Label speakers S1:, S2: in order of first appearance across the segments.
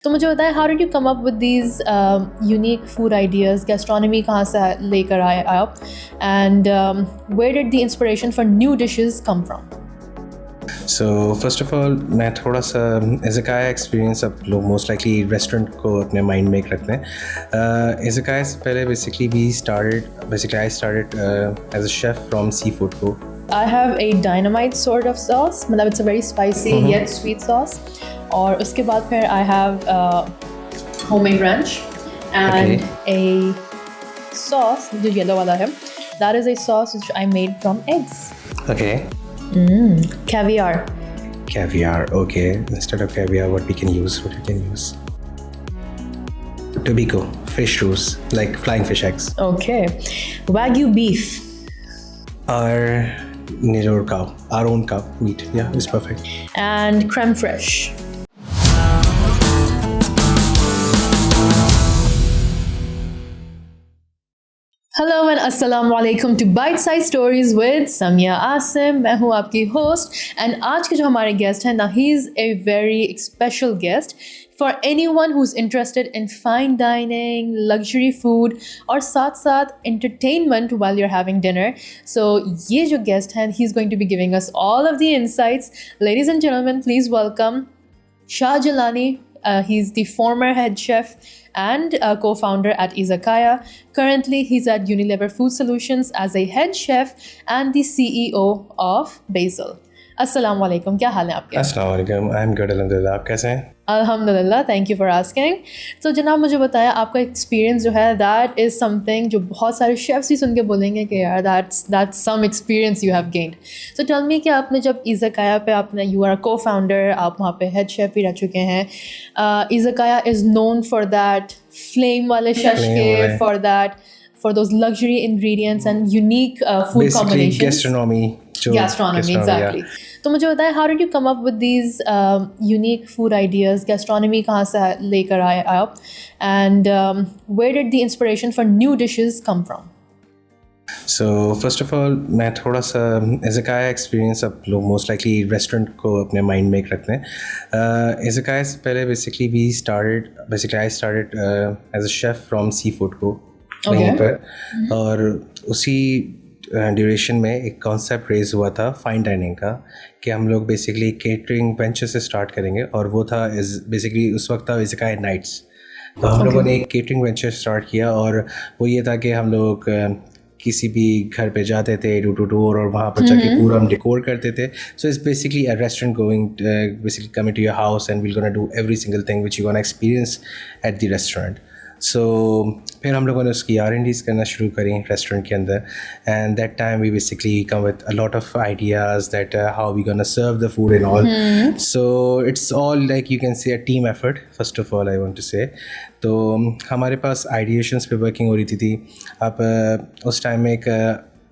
S1: तो मुझे बताएं, how did you come up with these unique food ideas? Gastronomy कहाँ से लेकर आए आप? And where did the inspiration for new dishes come from?
S2: So first of all मैं थोड़ा सा इज़ाकाया एक्सपीरियंस अब लोग मोस्ट लाइकली रेस्टोरेंट को अपने माइंड में रखते हैं. इज़ाकाया से पहले I started as a chef from seafood को.
S1: I have a dynamite sort of sauce, मतलब it's a very spicy yet sweet sauce. और उसके बाद फिर I have homemade ranch and a sauce जो येलो वाला है. That is a sauce which I made from eggs.
S2: Okay.
S1: Caviar.
S2: Caviar, okay. Instead of caviar, what we can use? Tobiko, fish roes, like flying fish eggs.
S1: Okay. Wagyu beef.
S2: Our own cow meat. Yeah, it's perfect.
S1: And creme fraiche. Hello and अस्सलाम वालेकुम to bite size stories with Samiya Asim. मैं हूँ आपकी host and आज के जो हमारे guest हैं ना, he is a very special guest for anyone who is interested in fine dining, luxury food और साथ साथ entertainment while you are having dinner. So ये जो गेस्ट हैं, he is going to be giving us all of the insights. Ladies and gentleman, please welcome Shah Jilani. He's the former head chef and co-founder at Izakaya. Currently, he's at Unilever Food Solutions as a head chef and the CEO of Basil. Assalamu alaikum. क्या हाल है आपके?
S2: Assalamu alaikum. I'm good, alhamdulillah. आप कैसे हैं?
S1: अल्हम्दुलिल्लाह, thank you for asking. तो जनाब, मुझे बताया आपका एक्सपीरियंस जो है, दैट इज़ समथिंग जो बहुत सारे शेफ्स भी सुन के बोलेंगे कि यार that's some experience you have gained. So tell me कि आपने जब इज़ाकाया पे यू आर को फाउंडर, आप वहाँ पे हेड शेफ भी रह चुके हैं. Izakaya is known for that flame वाले शशके, for those luxury ingredients and unique food
S2: Basically,
S1: combinations.
S2: Gastronomy,
S1: exactly.
S2: yeah.
S1: तो मुझे बताएं, how did you come up with these unique food ideas? Gastronomy कहाँ से लेकर आए आप? And where did the inspiration for new dishes come from?
S2: So first of all मैं थोड़ा सा इज़ाकाया एक्सपीरियंस अब लोग मोस्ट लाइकली रेस्टोरेंट को अपने माइंड में रखते हैं. इज़ाकाया से पहले I started as a chef from seafood को वहीं पर. और उसी ड्यूरेशन में एक कॉन्सेप्ट रेज हुआ था फाइन डाइनिंग का कि हम लोग बेसिकली केटरिंग वेंचर से स्टार्ट करेंगे. और वो था बेसिकली उस वक्त था इज़ाकाया नाइट्स. तो हम लोगों ने एक केटरिंग वेंचर स्टार्ट किया और वो ये था कि हम लोग किसी भी घर पे जाते थे डोर टू डोर और वहाँ पर जाके पूरा हम डेकोर करते थे. So it's basically a restaurant going basically coming to your house and we'll gonna do every single thing which you gonna experience at the restaurant. So फिर हम लोगों ने उसकी R&Ds करना शुरू करी रेस्टोरेंट के अंदर. And that time we basically come with a lot of ideas that how we gonna serve the food and all. So it's all like you can say a team effort. First of all I want to say तो हमारे पास आइडिएशंस पे working हो रही थी. आप उस time में एक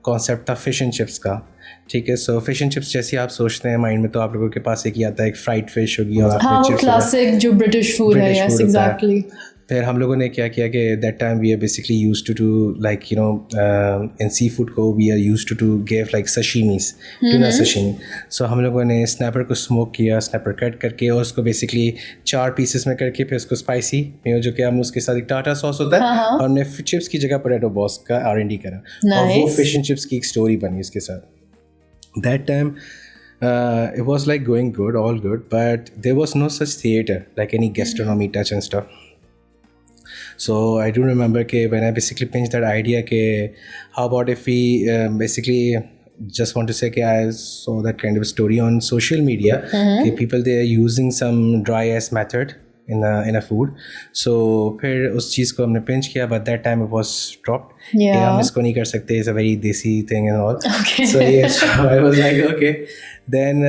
S2: कॉन्सेप्ट था फिश एंड चिप्स का. ठीक है. सो फिश एंड चिप्स जैसे आप सोचते हैं माइंड में तो आप लोगों के पास एक ही आता है, एक फ्राइड फिश होगी और
S1: हाँ, क्लासिक जो ब्रिटिश फूड है. Yes, exactly.
S2: फिर हम लोगों ने क्या किया कि that time we are basically used to do like you know in seafood को we are used to give like sashimis, tuna sashimi. So हम लोगों ने स्नैपर को स्मोक किया, स्नैपर कट करके और उसको बेसिकली 4 पीसेस में करके फिर उसको स्पाइसी जो कि हम उसके साथ एक टाटा सॉस होता है और हमने चिप्स की जगह पोटैटो बॉस का R&D करा. और वो फिश एंड चिप्स की एक स्टोरी बनी उसके साथ. That time it was like going good, all good, but there was no such theater like any gastronomy touch and stuff. So I do remember when I basically pitched that idea how about if we basically just want to say I saw that kind of story on social media. People they are using some dry ice method in a food. So फिर उस चीज़ को हमने pinch किया, but that time it was dropped. हम इसको नहीं कर सकते, it's a very desi thing and all. So yes, I was like okay. Then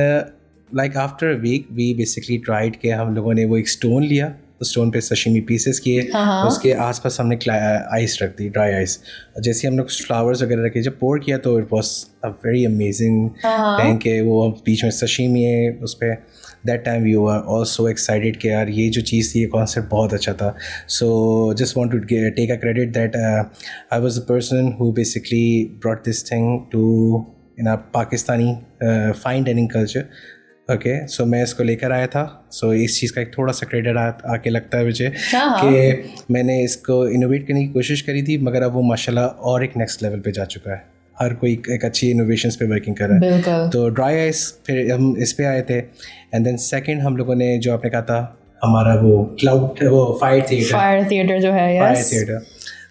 S2: like after a week we basically tried कि हम लोगों ने वो एक स्टोन लिया, उस स्टोन पे सशीमी पीसेस किए, उसके आसपास हमने आइस रख दी, ड्राई आइस. जैसे हम लोग फ्लावर्स वगैरह रखे, जब पोर किया तो it was a very amazing thing कि वो बीच में सशीमी है उस पर. That time we were also excited कि यार ये जो चीज़ थी, ये कॉन्सेप्ट बहुत अच्छा था. So just want to take a credit that I was the person who basically brought this thing to in a Pakistani fine dining culture. Okay so मैं इसको लेकर आया था. सो इस चीज़ का एक थोड़ा सा क्रेडिट आके लगता है मुझे
S1: हाँ.
S2: कि मैंने इसको इनोवेट करने की कोशिश करी थी, मगर अब वो माशाल्लाह और एक नेक्स्ट लेवल पे जा चुका है. हर कोई एक अच्छी इनोवेशंस पे वर्किंग कर रहा है.
S1: बिल्कुल.
S2: तो ड्राई आइस फिर हम इस पे आए थे. एंड देन सेकंड हम लोगों ने जो आपने कहा था हमारा वो क्लाउड वो फायर थिएटर
S1: जो है,
S2: फायर थिएटर.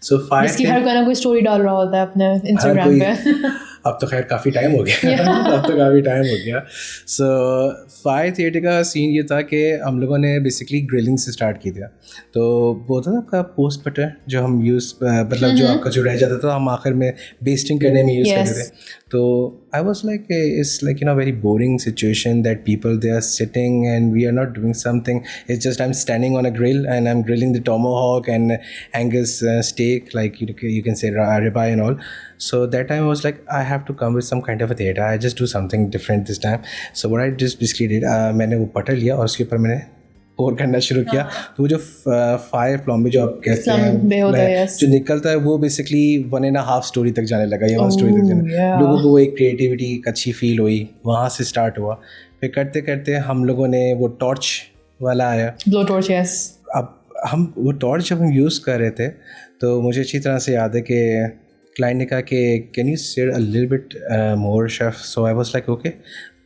S2: सो फायर
S1: जिसकी हर कोई ना कोई स्टोरी डाल रहा होता है अपने इंस्टाग्राम पे.
S2: अब तो खैर काफ़ी टाइम हो गया. अब तो काफ़ी टाइम हो गया. सो फायर थिएटर का सीन ये था कि हम लोगों ने बेसिकली ग्रिलिंग से स्टार्ट की था. तो वो था आपका पोस्ट बटर जो हम यूज़ मतलब जो आपका जो रह जाता था हम आखिर में बेस्टिंग करने में यूज़ करते थे. तो I was like it's like very boring situation that people they are sitting and we are not doing something. It's just I am standing on a grill and I am grilling the tomahawk and angus steak, like you can say ribeye and all. So that time I was like, I have to come with some kind of a theater. I just do something different this time. So what I just basically did, मैंने वो पटर लिया और उसके ऊपर मैंने पोर करना शुरू किया. तो वो जो फायर फ्लॉम्बे जो आप कहते हैं जो निकलता है वो बेसिकली 1.5 स्टोरी तक जाने लगा या 1 स्टोरी तक जाने. लोगों को वो एक क्रिएटिविटी अच्छी फील हुई, वहाँ से स्टार्ट हुआ. फिर करते करते हम लोगों ने वो टॉर्च वाला आया,
S1: ब्लो टॉर्च. यस.
S2: अब हम वो टॉर्च जब हम यूज़ कर रहे थे तो मुझे अच्छी तरह से याद है कि क्लाइंट ने कहा कि can you said a little bit more chef. So I was like okay.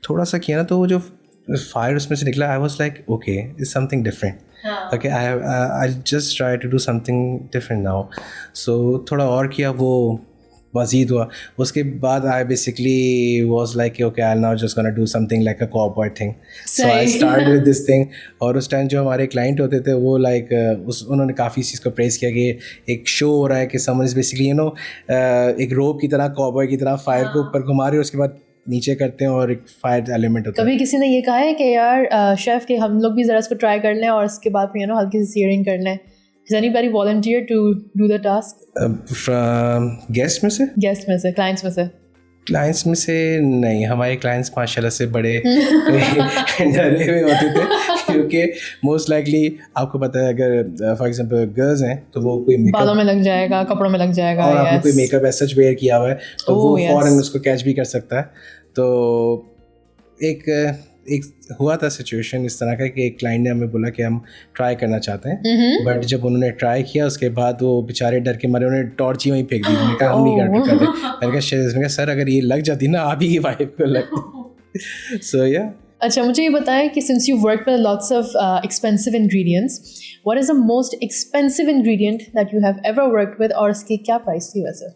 S2: थोड़ा सा किया ना तो वो जो फायर उसमें से निकला, I was like okay it's something different. Okay I just try to do something different now. So थोड़ा और किया, वो मज़ीद हुआ. उसके बाद I basically was like okay I now just gonna do something like a corporate thing. So I start with this thing. और उस टाइम जो हमारे क्लाइंट होते थे वो लाइक उन्होंने काफ़ी इस चीज़ को प्रेज़ किया कि एक शो हो रहा है कि समवन इज़ बेसिकली एक रोप की तरह कॉर्पोरेट की तरह फायर को ऊपर घुमा रहे, उसके बाद नीचे करते हैं और एक फायर एलिमेंट होता है.
S1: कभी किसी ने ये कहा है कि यार शेफ़ के हम लोग भी ज़रा इसको ट्राई कर लें और उसके बाद फिर हल्की सी सीयरिंग कर लें? Has anybody volunteered to do the task?
S2: From guest में से?
S1: Guest में से, clients में से?
S2: Clients में से नहीं. हमारे clients माशाल्लाह से बड़े डरे हुए होते थे क्योंकि मोस्ट लाइकली आपको पता है अगर फॉर एग्जांपल गर्ल्स हैं तो वो कोई मेकअप
S1: बालों में लग जाएगा, कपड़ों में लग जाएगा,
S2: और आपने कोई मेकअप ऐसा वेयर किया हुआ है तो वो फौरन उसको कैच भी कर सकता है. तो एक हुआ था सिचुएशन इस तरह का कि एक क्लाइंट ने हमें बोला कि हम ट्राई करना चाहते हैं, बट जब उन्होंने ट्राई किया उसके बाद वो बेचारे डर के मारे उन्होंने टॉर्च ही वहीं फेंक दी. मैंने कहा हम नहीं कर रहे. मैंने कहा सर अगर ये लग जाती ना आप ही वाइफ को लगती. सो या
S1: अच्छा मुझे ये बताएं कि since you work with lots of expensive ingredients, what is the most expensive ingredient that you have ever worked with और इसकी क्या प्राइस थी वैसे?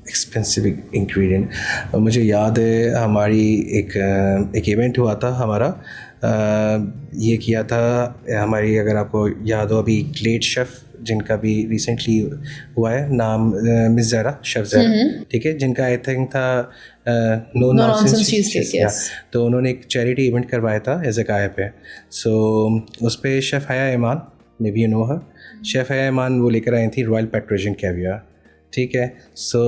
S2: एक्सपेंसिव इंग्रेडिएंट मुझे याद है हमारी एक इवेंट हुआ था हमारा. ये किया था हमारी, अगर आपको याद हो अभी ग्लेड शेफ़ जिनका भी रिसेंटली हुआ है नाम मिस ज़रा, शेफ़ ज़रा, ठीक है, जिनका आई थिंक था नो नॉनसेंस चीज़. तो उन्होंने एक चैरिटी इवेंट करवाया था एज ए गाय पे. सो उस पर chef Haya Iman, maybe you know her हर. शेफ़ हया ईमान वो लेकर आई थी रॉयल पेट्रोजन कैवियर, ठीक है. So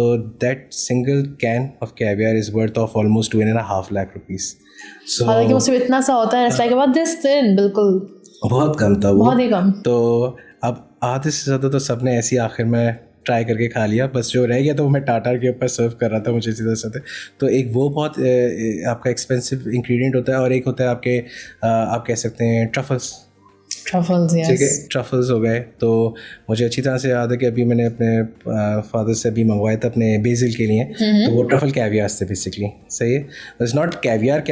S2: that single can of caviar is worth of almost 2.5 lakh rupees. So
S1: हालांकि उसमें इतना सा होता है, it's like about this thin, बिल्कुल
S2: बहुत कम था वो,
S1: बहुत ही कम.
S2: तो अब आधे से ज़्यादा तो सबने ऐसी आखिर में ट्राई करके खा लिया, बस जो रह गया था वो मैं टाटा के ऊपर सर्व कर रहा था मुझे सीधा साथ. तो एक वो बहुत आपका एक्सपेंसिव इंग्रेडिएंट होता है और एक होता है आपके आप कह सकते हैं ट्रफल्स. ठीक है, ट्रफल्स हो गए. तो मुझे अच्छी तरह से याद है कि अभी मैंने अपने फादर से भी मंगवाए थे अपने बेसिल के लिए. तो वो ट्रफल कैवियर्स थे बेसिकली. सही है, it's not caviar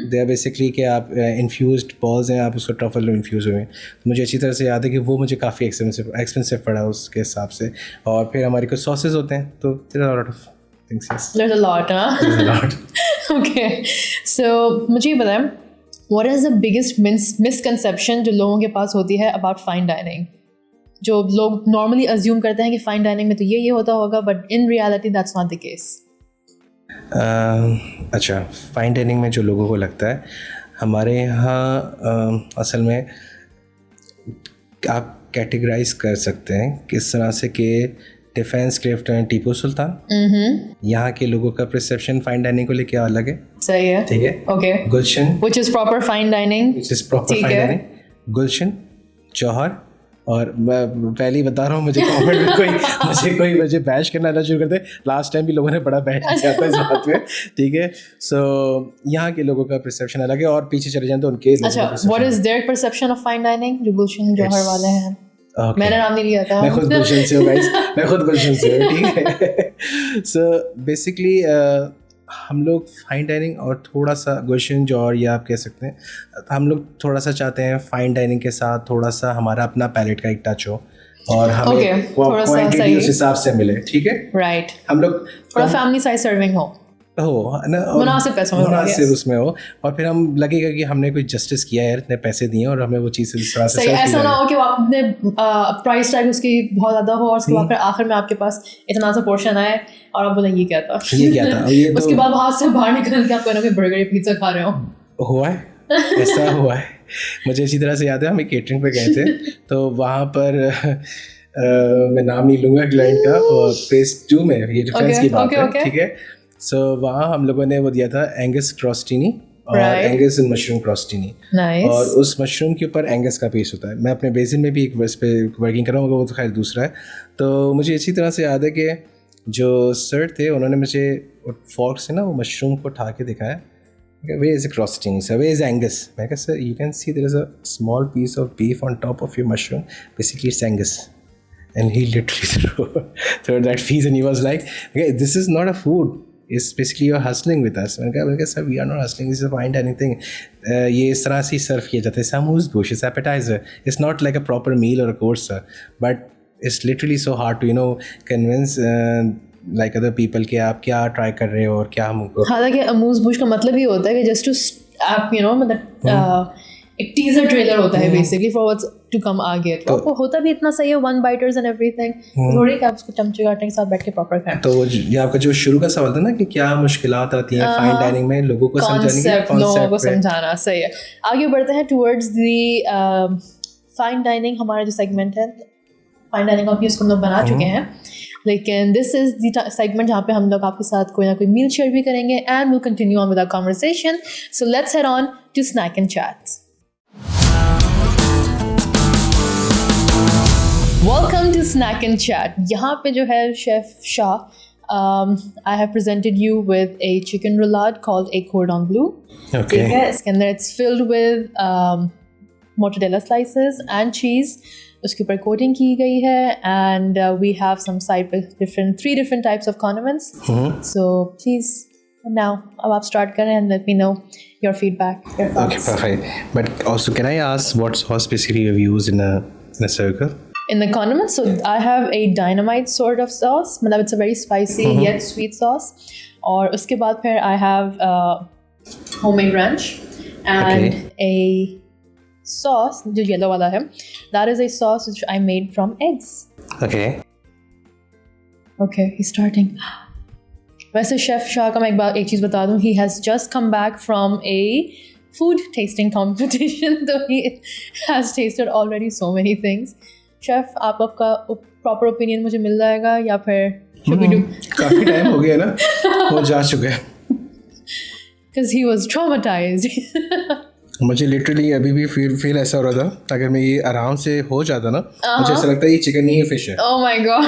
S2: they are basically कि आप इन्फ्यूज्ड बॉल्स हैं, आप उसको ट्रफल में इन्फ्यूज हुए. तो मुझे अच्छी तरह से याद है कि वो मुझे काफ़ी एक्सपेंसिव पड़ा उसके हिसाब से. और फिर हमारे कुछ सॉसेज होते हैं तो
S1: there's a lot. Okay, so मुझे बताएं what is the biggest misconception जो लोगों के पास होती है about fine dining? जो लोग normally assume करते हैं कि fine dining में तो ये होता होगा, but in reality that's not the case.
S2: अच्छा, फाइन डाइनिंग में जो लोगों को लगता है हमारे यहाँ असल में आप कैटेगराइज कर सकते हैं किस तरह से कि defence Clift and Tipu Sultan, यहाँ के लोगों का परसेप्शन फाइन डाइनिंग को लेके अलग है.
S1: सही है,
S2: ठीक है.
S1: Okay.
S2: Gulshan
S1: which is proper fine dining.
S2: गुलशन, जौहर और मैं पहले ही बता रहा हूँ, मुझे कमेंट में मुझे बैश करना ना शुरू कर दे। लास्ट टाइम भी लोगों ने बड़ा बैश किया था इस बात में, ठीक है। सो यहाँ के लोगों का परसेप्शन अलग है, और पीछे चले जाएं तो उनके
S1: अच्छा, what is their perception of fine dining जो गुलशन जौहर वाले हैं?
S2: Okay.
S1: मैंने नाम नहीं लिया था।
S2: मैं खुद गुलशन से हूँ गाइस, मैं खुद गुलशन से हूँ, ठीक है। सो बेसिकली हम लोग फाइन डाइनिंग और थोड़ा सा गुलशन जौहर, या आप कह सकते हैं, हम लोग थोड़ा सा चाहते हैं फाइन डाइनिंग के साथ थोड़ा सा हमारा अपना पैलेट का एक टच हो, और हमें क्वांटिटी उस हिसाब से मिले, ठीक है।
S1: राइट,
S2: हम लोग
S1: थोड़ा फैमिली साइज सर्विंग हो
S2: ना,
S1: मुनासिब पैसों में,
S2: मुनासिब उसमें हो, और फिर हम लगेगा कि हमने कोई जस्टिस किया है, इतने पैसे दिए और हमें वो चीज़ इस तरह से
S1: सही। ऐसा ना हो कि आपने प्राइस टैग उसकी बहुत ज़्यादा हो और उसके बाद फिर आखिर में आपके पास इतना सा पोर्शन आए और आप बोले ये क्या था,
S2: ये
S1: उसके बाद वहाँ से बाहर निकल के आप कोई ना कोई बर्गर या पिज्ज़ा खा रहे हो।
S2: हुआ है, ऐसा हुआ है। मुझे इसी तरह से याद है, हम एक केटरिंग पे गए थे, तो वहाँ पर मैं नाम नहीं लूँगा क्लाइंट का, और फेज 2 में, ये डिफेंस की बात है, ठीक है। सो वहाँ हम लोगों ने वो दिया था एंगस क्रॉस्टीनी और एंगस एंड मशरूम क्रॉस्टीनी, और उस मशरूम के ऊपर एंगस का पीस होता है। मैं अपने बेसिन में भी एक इस पे वर्किंग कर रहा हूँ, वो तो खैर दूसरा है। तो मुझे इसी तरह से याद है कि जो सर थे उन्होंने मुझे फॉर्क से ना वो मशरूम को उठा के दिखाया, way is crostini sir, way is Angus. मैं कहा sir you can see there is a small piece of beef on top of your mushroom, basically it's Angus. And he literally threw that piece and he was like, okay, this is not a food. It's basically you're hustling with us. मैंने कहा sir, we are not hustling. This is a fine dining thing. ये इस तरह से सर्व किया जाता है, amuse-bouche, it's appetizer. It's not like a proper meal or a course, sir. But it's literally so hard to convince like other people कि आप क्या ट्राई कर रहे हो और क्या हमको।
S1: हालांकि amuse-bouche का मतलब ही होता है कि just to आप मतलब एक टीजर ट्रेलर होता है basically for what's to come आगे। तो वो होता भी इतना सही है, वन बाइटर्स एंड एवरीथिंग, थोड़ी कि आप उसको चमचे काटने के साथ बैठ के प्रॉपर खाएं।
S2: तो ये आपका जो शुरू का सवाल था ना कि क्या मुश्किलात आती हैं फाइन डाइनिंग में, लोगों को समझाने के कॉन्सेप्ट,
S1: लोगों को समझाना, सही है। आगे बढ़ते हैं टुवर्ड्स द फाइन डाइनिंग। हमारा जो सेगमेंट है फाइन डाइनिंग का उसको हम लोग बना चुके हैं, लेकिन दिस इज द सेगमेंट जहाँ पे हम लोग आपके साथ कोई ना कोई मील शेयर भी करेंगे and will continue on with our conversation. So let's head on to snack and chats. Welcome to Snack and Chat. यहाँ पे जो है chef Shah, I have presented you with a chicken roulade called a cordon bleu.
S2: Okay.
S1: ठीक है, इसके अंदर it's filled with mozzarella slices and cheese. उसके ऊपर coating की गई है and we have some side with three different types of condiments. So please now अब आप start करें and let me know your feedback, your thoughts.
S2: Okay, perfect. But also can I ask what sauce basically you have used in a circle?
S1: In the condiments, so I have a dynamite sort of sauce. मतलब it's a very spicy yet sweet sauce. और उसके बाद फिर I have homemade ranch and a sauce जो yellow वाला है. That is a sauce which I made from eggs.
S2: Okay.
S1: Okay, he's starting. वैसे chef Shah का मैं एक चीज़ बता दूँ, he has just come back from a food tasting competition. So he has tasted already so many things. Chef आपका proper opinion मुझे मिल जाएगा या फिर
S2: काफ़ी टाइम हो गया ना, वो जा चुका है।
S1: Because he was traumatized.
S2: मुझे लिटरली अभी भी फील ऐसा हो रहा था, अगर मैं ये आराम से हो जाता ना, मुझे ऐसा लगता है ये चिकन नहीं है, फिश है।
S1: Oh my God.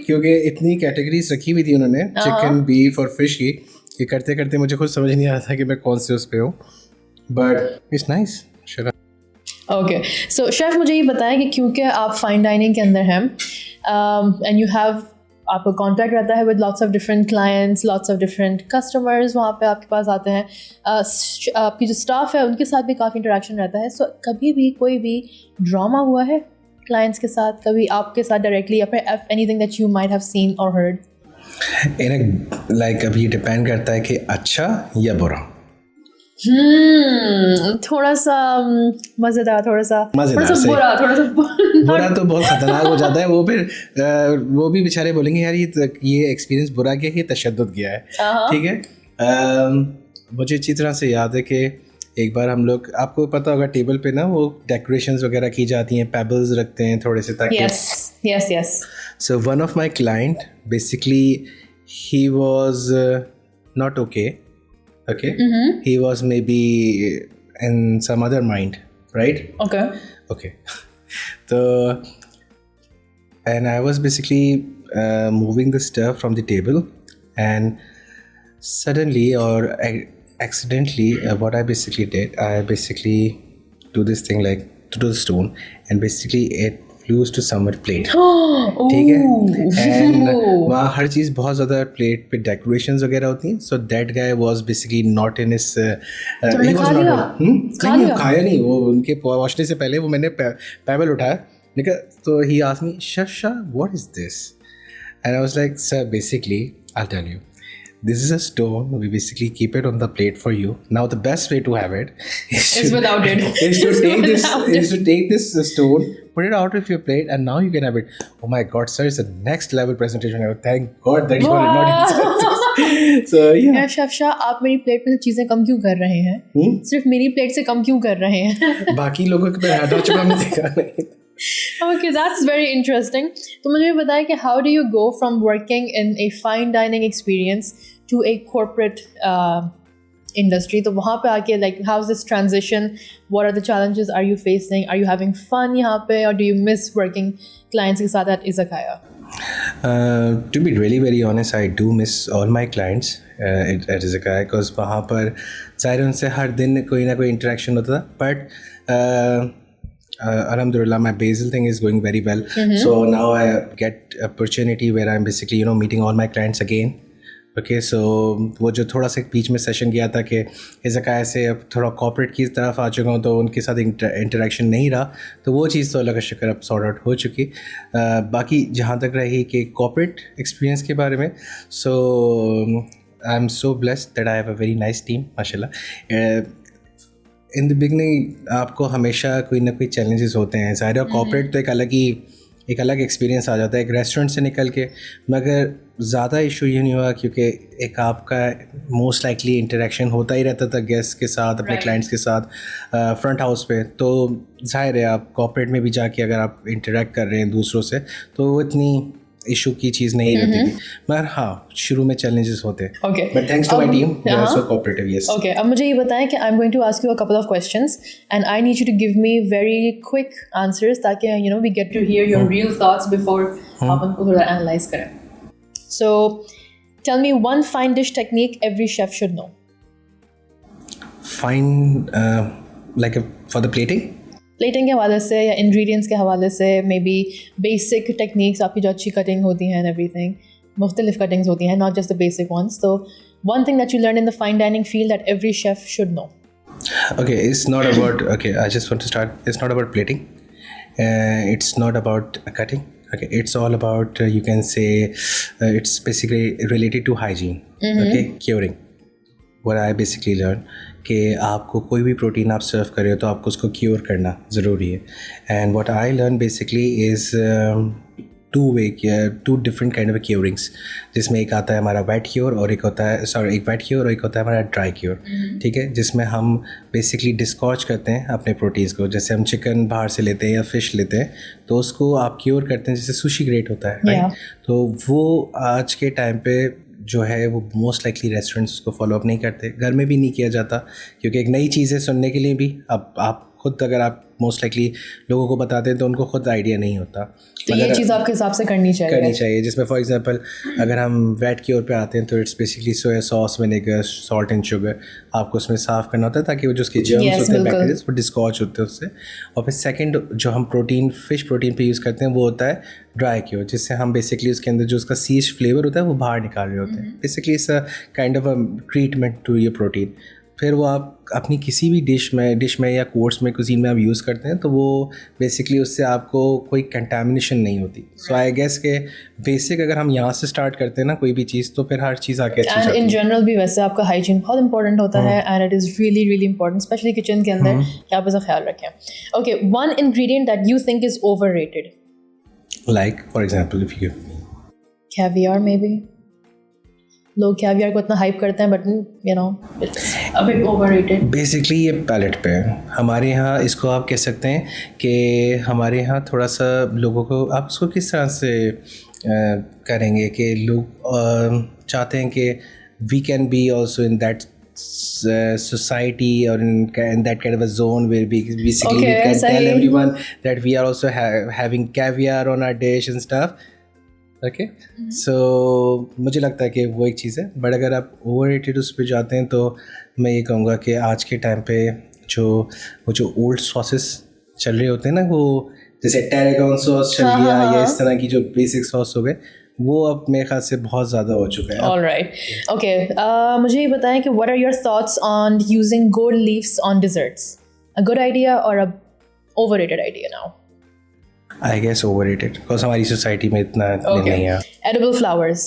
S2: क्योंकि इतनी कैटेगरीज रखी हुई थी उन्होंने चिकन, बीफ और फिश की, ये करते करते मुझे खुद समझ नहीं आ रहा था कि मैं कौन से उस पे हूँ, but it's nice.
S1: Okay, so chef मुझे ये बताएं कि क्योंकि आप फाइन डाइनिंग के अंदर हैं एंड यू हैव, आपका कॉन्टैक्ट रहता है with lots of different clients, lots of different customers वहाँ पे आपके पास आते हैं, आपकी जो स्टाफ है उनके साथ भी काफ़ी इंटरेक्शन रहता है। सो कभी भी कोई भी ड्रामा हुआ है क्लाइंट्स के साथ, कभी आपके साथ डायरेक्टली, या फिर anything that you might have seen और हर्ड?
S2: लाइक अभी डिपेंड करता है कि अच्छा या बुरा।
S1: थोड़ा सा मज़ेदार, थोड़ा सा बुरा, थोड़ा सा
S2: बुरा तो बहुत खतरनाक हो जाता है। वो फिर वो भी बेचारे बोलेंगे यार ये एक्सपीरियंस बुरा गया, ये तशद्दुद गया है, ठीक है। मुझे अच्छी तरह से याद है कि एक बार हम लोग, आपको पता होगा टेबल पे ना वो डेकोरेशंस वगैरह की जाती हैं, पेबल्स रखते हैं थोड़े से ताकि
S1: yes.
S2: So one of my client basically he was not okay. Okay. He was maybe in some other mind, right?
S1: Okay.
S2: तो and I was basically moving the stuff from the table, and suddenly or accidentally, what I basically did, I basically do this thing like to the stone, and basically it flew to someone's plate. ठीक है, and वहाँ हर चीज़ बहुत ज़्यादा plate पे decorations वगैरह होती हैं. So that guy was basically not in his he was not नहीं खाया नहीं वो उनके पहुँचने से पहले वो मैंने पैबल उठाया लेकिन तो he asked me, Shafsha, what is this? And I was like, sir, basically I'll tell you, this is a stone. We basically keep it on the plate for you. Now the best way to have it
S1: is without it.
S2: is to take this stone, put it out of your plate, and now you can have it. Oh my God, sir, it's a next level presentation. Thank God that you are not inside. So yeah.
S1: शफशा, आप मेरी plate में से चीजें कम क्यों कर रहे हैं? सिर्फ मेरी प्लेट से कम क्यों कर रहे हैं?
S2: बाकी लोगों के पे हाथ चुका हमने देखा नहीं.
S1: Okay, that's very interesting. तो मुझे बताइए कि how do you go from working in a fine dining experience to a corporate industry? तो वहाँ पे आके like how's this transition? What are the challenges are you facing? Are you having fun यहाँ पे, or do you miss working clients के साथ at Izakaya?
S2: To be really very honest, I do miss all my clients at Izakaya because वहाँ पर ज़ाहिर उनसे हर दिन कोई ना कोई interaction होता था. But Alhamdulillah, my basil thing is going very well. So now I get opportunity where I'm basically meeting all my clients again. Okay, so वो जो थोड़ा सा बीच में सेशन किया था कि इज़ाकाया से अब थोड़ा कॉर्पोरेट की तरफ आ चुका हूँ तो उनके साथ इंटरेक्शन नहीं रहा, तो वो चीज़ तो अल्लाह का शुक्र अब सॉर्ट आउट हो चुकी. बाकी जहाँ तक रही कि कॉर्पोरेट एक्सपीरियंस के बारे में, so I am so blessed that I have a very nice team माशाल्लाह. इन द बिगनिंग आपको हमेशा कोई ना कोई चैलेंजेस होते हैं. ज़ाहिर है कॉर्पोरेट तो एक अलग एक्सपीरियंस आ जाता है एक रेस्टोरेंट से निकल के, मगर ज़्यादा इशू ये नहीं हुआ क्योंकि एक आपका मोस्ट लाइकली इंटरेक्शन होता ही रहता था गेस्ट के साथ, अपने क्लाइंट्स के साथ फ्रंट हाउस पे. तो ज़ाहिर है आप कॉर्पोरेट में भी जाके अगर आप इंटरेक्ट कर रहे हैं दूसरों से तो वो इतनी इशू की चीज़ नहीं रहती थी. मगर हाँ शुरू में चैलेंजेस होते हैं.
S1: Okay.
S2: But thanks to my team, they are so cooperative. Yes.
S1: Okay. अब मुझे ये बताएं कि I'm going to ask you a couple of questions and I need you to give me very quick answers ताकि we get to hear your real thoughts before आप उनको थोड़ा analyze करें. So tell me one fine dish technique every chef should know.
S2: Fine, like for the plating.
S1: Plating के हवाले से या ingredients के हवाले से मे बी बेसिक टेक्निक्स आपकी जो अच्छी कटिंग होती हैं एंड एवरीथिंग, मुख्तलिफ कटिंग्स होती हैं, not just the basic ones. तो one thing that you learn in the fine dining field that every chef should know.
S2: Okay, it's not about, okay, I just want to start, it's not about plating, it's not about cutting. Okay, it's all about you can say it's basically related to hygiene. Okay, curing. What I basically learned कि आपको कोई भी protein आप सर्व कर रहे हो तो आपको उसको क्योर करना ज़रूरी है. And what I learn basically is two different kind of curings, जिसमें एक आता है हमारा वेट क्योर और एक होता है एक वेट क्योर और एक होता है हमारा ड्राई क्योर. ठीक है, जिसमें हम बेसिकली डिस्कॉच करते हैं अपने प्रोटीन्स को. जैसे हम चिकन बाहर से लेते हैं या फ़िश लेते हैं तो उसको आप क्योर करते हैं, जैसे सुशी ग्रेट होता है राइट. तो वो आज के टाइम पे जो है वो मोस्ट लाइकली रेस्टोरेंट्स उसको फॉलो अप नहीं करते, घर में भी नहीं किया जाता क्योंकि एक नई चीज़ है सुनने के लिए भी. अब आप खुद अगर आप मोस्ट लाइकली लोगों को बताते हैं तो उनको खुद आइडिया नहीं होता.
S1: तो ये चीज़ आपके हिसाब से करनी चाहिए.
S2: जिसमें फॉर एग्जांपल अगर हम वेट की ओर पे आते हैं तो it's basically soya sauce, vinegar, salt and sugar. आपको उसमें साफ़ करना होता है ताकि वो जो उसके जर्म्स होते हैं, बैक्टीरिया, वो डिस्कॉच होते हैं उससे. और फिर सेकंड जो हम प्रोटीन फिश प्रोटीन पे यूज़ करते हैं वो होता है ड्राई क्योर, जिससे हम बेसिकली उसके अंदर जो उसका सीज फ्लेवर होता है वो बाहर निकाल रहे होते हैं. Basically it's a kind of a treatment to your protein. फिर वो आप अपनी किसी भी डिश में या कोर्स में कुजीन में आप यूज़ करते हैं तो वो बेसिकली उससे आपको कोई कंटामिनेशन नहीं होती. सो आई गेस के बेसिक अगर हम यहाँ से स्टार्ट करते हैं ना कोई भी चीज़ तो फिर हर चीज़ आके अच्छी जाती है.
S1: इन जनरल भी वैसे आपका हाइजीन बहुत इंपॉर्टेंट होता है and it is really really important specially kitchen के अंदर कि आप इसका ख्याल रखें. Okay, one ingredient that you think is overrated.
S2: Like for example if you
S1: caviar, may be लोग कैवियर को इतना हाइप करते हैं but it's a bit overrated.
S2: Basically ये पैलेट पे है हमारे यहाँ. इसको आप कह सकते हैं कि हमारे यहाँ थोड़ा सा लोगों को आप उसको किस तरह से करेंगे कि लोग चाहते हैं कि we can be also in that society or in that kind of a zone where we basically we
S1: Okay,
S2: can tell
S1: Sahi.
S2: everyone that we are also having caviar on our dish and stuff. Okay, so मुझे लगता है कि वो एक चीज़ है. But अगर आप overrated उस पर जाते हैं तो मैं ये कहूँगा कि आज के टाइम पे जो ओल्ड सॉसेस चल रहे होते हैं ना, वो जैसे टैरागॉन सॉस चल गया या इस तरह की जो बेसिक सॉस हो गए, वो अब मेरे ख्याल से बहुत ज़्यादा हो चुका है.
S1: All right. Okay. मुझे ये बताएं कि what are your thoughts on using gold leaves on desserts? A good idea or a overrated idea now?
S2: I guess overrated because हमारी सोसाइटी में इतना नहीं है.
S1: Edible flowers.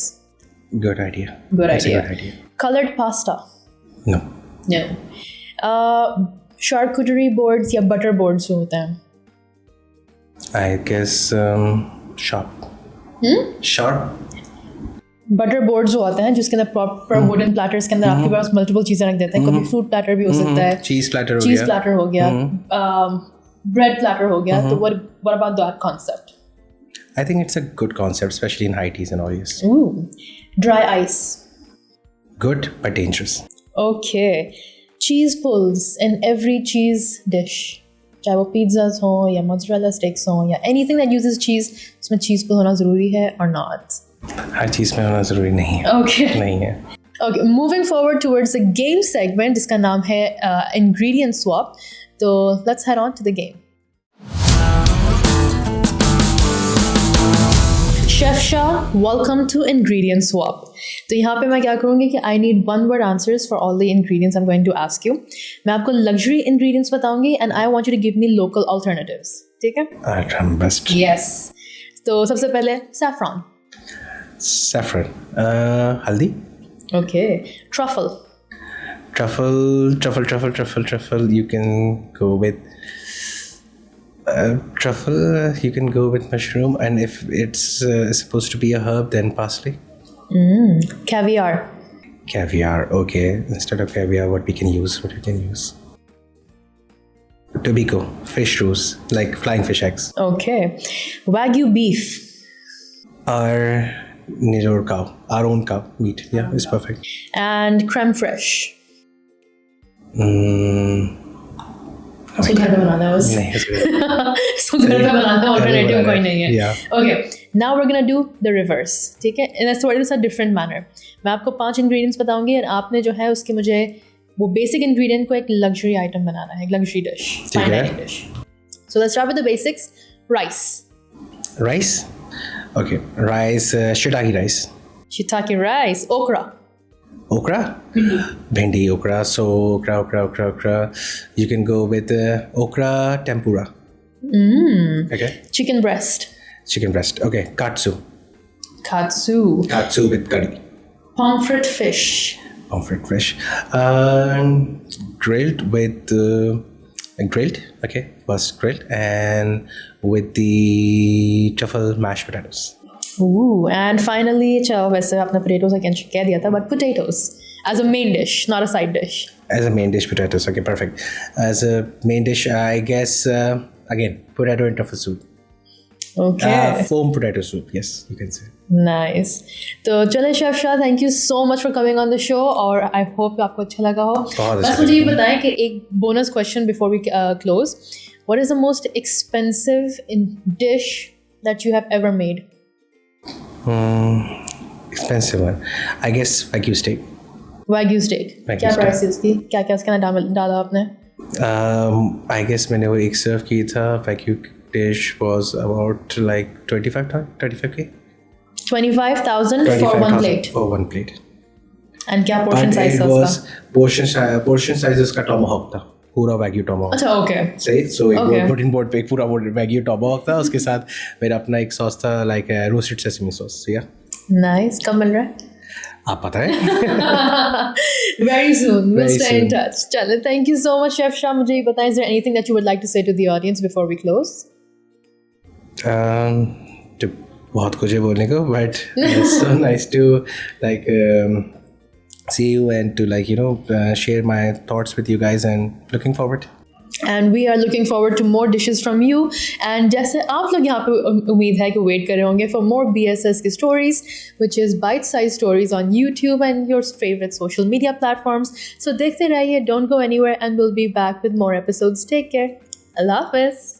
S2: Good idea.
S1: Good
S2: That's
S1: idea.
S2: a good idea.
S1: Colored pasta.
S2: No.
S1: No. Charcuterie boards या butter boards जो होते हैं.
S2: I guess sharp. Sharp.
S1: Butter board जो होते हैं जिसके अंदर प्रॉपर वुडन प्लेटर्स के अंदर आपके पास मल्टीपल चीज़ें रख देते हैं. कभी फ्रूट प्लेटर भी हो सकता है,
S2: चीज़ प्लेटर हो
S1: चीज़
S2: गया.
S1: प्लेटर हो गया, ब्रेड प्लेटर हो गया. तो what about that concept?
S2: I think it's a good concept, especially in high teas and all. Yes.
S1: Ooh. Dry ice.
S2: Good but dangerous.
S1: Okay. Cheese pulls in every cheese dish. चाहे वो pizzas हो या mozzarella sticks हो या anything that uses cheese, उसमें cheese pull होना ज़रूरी है or not?
S2: हर चीज़ में होना ज़रूरी नहीं है.
S1: Okay.
S2: नहीं है.
S1: Okay, moving forward towards the game segment जिसका नाम है ingredient swap. तो let's head on to the game. Chef Shah, welcome to ingredient swap. तो यहाँ पे मैं क्या करूँगी कि I need one word answers for all the ingredients I'm going to ask you. मैं आपको luxury ingredients बताऊँगी and I want you to give me local alternatives. ठीक है?
S2: I'll try my best.
S1: Yes. तो सबसे पहले saffron.
S2: Saffron. हल्दी.
S1: Okay. Truffle.
S2: Truffle. You can go with truffle. You can go with mushroom, and if it's supposed to be a herb, then parsley.
S1: Caviar.
S2: Caviar. Okay. Instead of caviar, what we can use? Tobacco. Fish roes, like flying fish eggs.
S1: Okay. Wagyu beef.
S2: Our cow. Our own cow meat. Yeah, it's perfect.
S1: And creme fraiche. उसको घर पे बनाना है बस.
S2: नहीं, it's good.
S1: उसको घर पे बनाना है, alternative कोई नहीं है.
S2: Yeah.
S1: Okay, now we're gonna do the reverse. ठीक है? In a sort of a different manner. मैं आपको 5 ingredients बताऊंगी और आपने जो है उसकी मुझे वो basic ingredient को एक luxury item बनाना है, एक luxury dish, fine dining dish. So let's start with the basics. Rice.
S2: Rice. Okay. Rice. Shiitake rice.
S1: Shiitake rice.
S2: Okra. Bhendi. Okra. So okra. You can go with okra tempura. Okay.
S1: Chicken breast.
S2: Okay. Katsu with curry.
S1: Pomfret fish.
S2: Grilled with grilled. Okay. First grilled and with the truffle mashed potatoes.
S1: Ooh, and finally, चलो वैसे आपने potatoes again कह दिया था, but potatoes as a main dish, not a side dish.
S2: As a main dish, potatoes. Okay, perfect. As a main dish, I guess again potato and truffle soup.
S1: Okay.
S2: Foam potato soup. Yes, you can say.
S1: Nice. तो चले chef Shah, thank you so much for coming on the show और I hope आपको अच्छा लगा हो. बस मुझे ये बताएं कि एक bonus question before we close. What is the most expensive dish that you have ever made?
S2: Expensive one. I guess Wagyu steak. क्या
S1: प्राइस है उसकी? क्या उसके अंदर डाला आपने?
S2: I guess मैंने वो एक सर्व की था. Wagyu dish was about like 35K.
S1: 25,000 for one plate.
S2: For one plate.
S1: And क्या portion size था उसका?
S2: Portion size उसका tomahawk था. पूरा Wagyu tomahawk.
S1: अच्छा, okay.
S2: सही. So एक protein board पे एक पूरा Wagyu tomahawk था. उसके साथ मेरा अपना एक सॉस था, like roasted sesame sauce. Yeah.
S1: Nice. कब मिल रहा है?
S2: आप पता है?
S1: Very soon. We'll stay in touch. चलो, thank you so much, Chef Shah. मुझे ये बताएं, is there anything that you would like to say to the audience before we close?
S2: बहुत कुछ है बोलने को, but it's so nice to like see you and to like share my thoughts with you guys and looking forward.
S1: And we are looking forward to more dishes from you. And जैसे आप लोग यहाँ पे उम्मीद है कि wait कर रहे होंगे फॉर मोर BSS की stories which is bite size stories on YouTube and your favourite social media platforms. So देखते रहिए, don't go anywhere, and will be back with more episodes. Take care. अल्लाह हाफिज़.